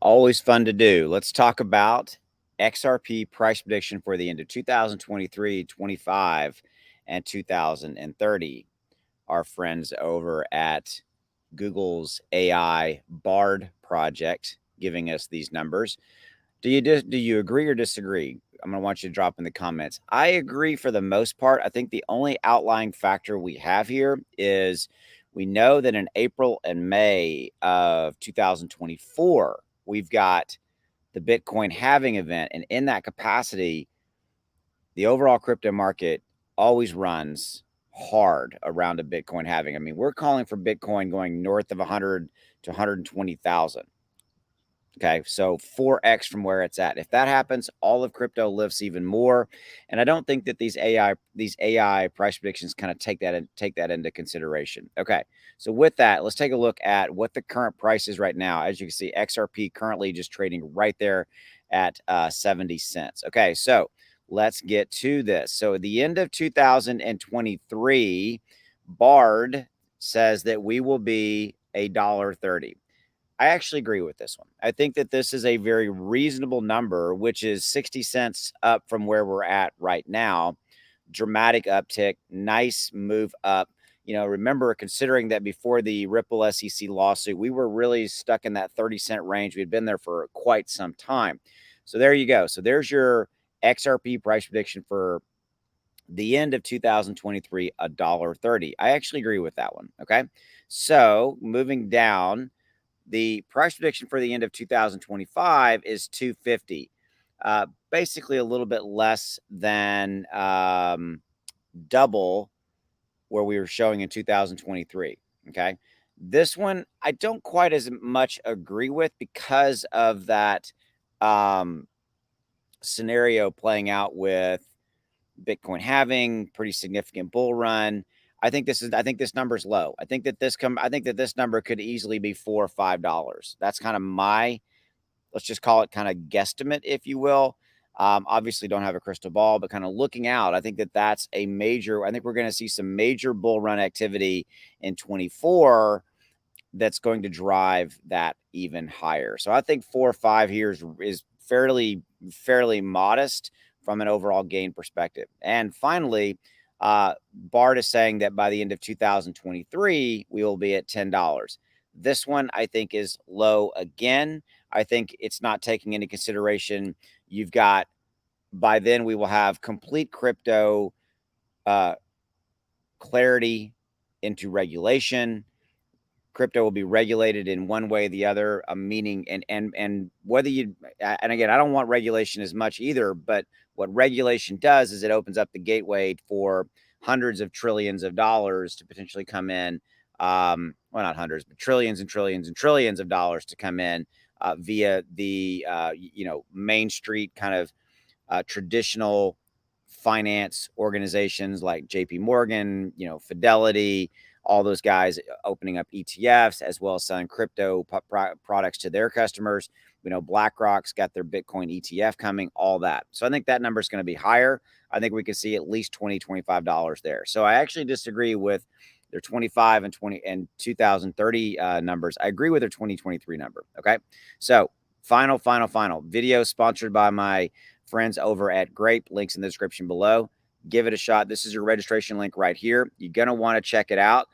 Always fun to do. Let's talk about XRP price prediction for the end of 2023, 25, and 2030. Our friends over at Google's AI Bard project giving us these numbers. Do you agree or disagree? I'm going to want you to drop in the comments. I agree for the most part. I think the only outlying factor we have here is we know that in April and May of 2024, we've got the Bitcoin halving event. And in that capacity, the overall crypto market always runs hard around a Bitcoin halving. I mean, we're calling for Bitcoin going north of 100 to 120,000. Okay, so 4x from where it's at. If that happens, all of crypto lifts even more. And I don't think that these AI price predictions kind of take that into consideration. Okay, so with that, let's take a look at what the current price is right now. As you can see, XRP currently just trading right there at 70 cents. Okay, so let's get to this. So at the end of 2023, Bard says that we will be $1.30. I actually agree with this one. I think that this is a very reasonable number, which is 60 cents up from where we're at right now. Dramatic uptick, nice move up. Remember, considering that before the Ripple SEC lawsuit, we were really stuck in that 30-cent range. We had been there for quite some time. So there you go. So there's your XRP price prediction for the end of 2023, $1.30. I actually agree with that one. Okay. So moving down, the price prediction for the end of 2025 is 250. Basically a little bit less than double where we were showing in 2023. Okay. This one I don't quite as much agree with because of that scenario playing out with Bitcoin having pretty significant bull run. I think this number is low. I think that this number could easily be $4 or $5. That's kind of my, let's just call it kind of guesstimate, if you will. Obviously don't have a crystal ball, but kind of looking out, I think that's I think we're going to see some major bull run activity in 24 that's going to drive that even higher. So I think 4 or 5 here is fairly modest from an overall gain perspective. And finally, Bard is saying that by the end of 2023, we will be at $10. This one I think is low again. I think it's not taking into consideration you've got, by then we will have complete crypto clarity into regulation. Crypto will be regulated in one way or the other, meaning and whether you, and again, I don't want regulation as much either, but what regulation does is it opens up the gateway for hundreds of trillions of dollars to potentially come in. Well, not hundreds, but trillions and trillions and trillions of dollars to come in via the Main Street kind of traditional finance organizations like JP Morgan, Fidelity, all those guys opening up ETFs as well as selling crypto products to their customers. BlackRock's got their Bitcoin ETF coming, all that. So I think that number is going to be higher. I think we could see at least $20, $25 there. So I actually disagree with their 25 and 2030 numbers. I agree with their 2023 number. Okay. So final video sponsored by my friends over at Grape. Links in the description below. Give it a shot. This is your registration link right here. You're going to want to check it out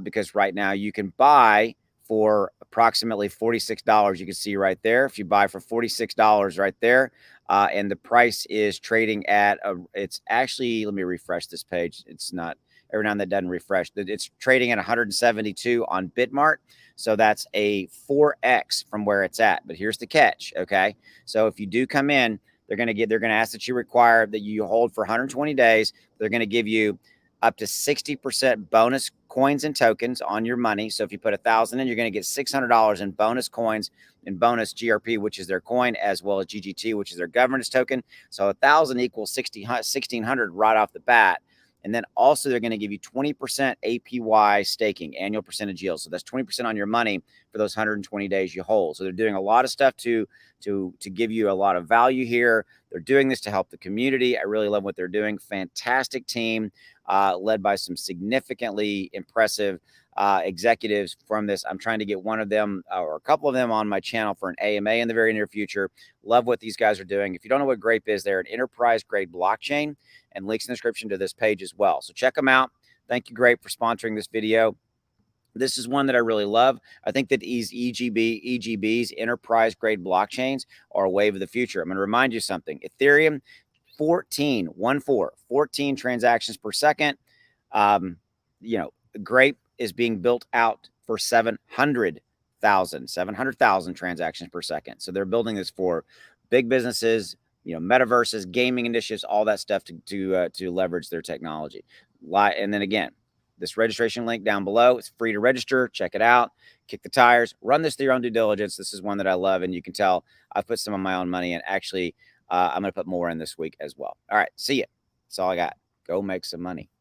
because right now you can buy for approximately $46. You can see right there. If you buy for $46 right there, and the price is trading at it's actually, let me refresh this page. It's not, every now and then it doesn't refresh. It's trading at 172 on Bitmart. So that's a 4x from where it's at. But here's the catch. Okay. So if you do come in, they're going to ask that you require that you hold for 120 days. They're going to give you up to 60% bonus coins and tokens on your money. So if you put 1,000 in, you're going to get $600 in bonus coins and bonus GRP, which is their coin, as well as GGT, which is their governance token. So 1,000 equals 1,600 right off the bat. And then also they're going to give you 20% APY staking, annual percentage yield. So that's 20% on your money for those 120 days you hold. So they're doing a lot of stuff to give you a lot of value here. They're doing this to help the community. I really love what they're doing. Fantastic team, led by some significantly impressive executives from this. I'm trying to get one of them or a couple of them on my channel for an AMA in the very near future. Love what these guys are doing. If you don't know what Grape is, they're an enterprise grade blockchain, and links in the description to this page as well. So check them out. Thank you, Grape, for sponsoring this video. This is one that I really love. I think that these EGBs, enterprise grade blockchains, are a wave of the future. I'm going to remind you something. Ethereum, 14 transactions per second. Grape is being built out for 700,000 transactions per second. So they're building this for big businesses, metaverses, gaming initiatives, all that stuff to leverage their technology. And then again, this registration link down below, it's free to register. Check it out. Kick the tires. Run this through your own due diligence. This is one that I love, and you can tell I've put some of my own money in. Actually, I'm going to put more in this week as well. All right, see ya. That's all I got. Go make some money.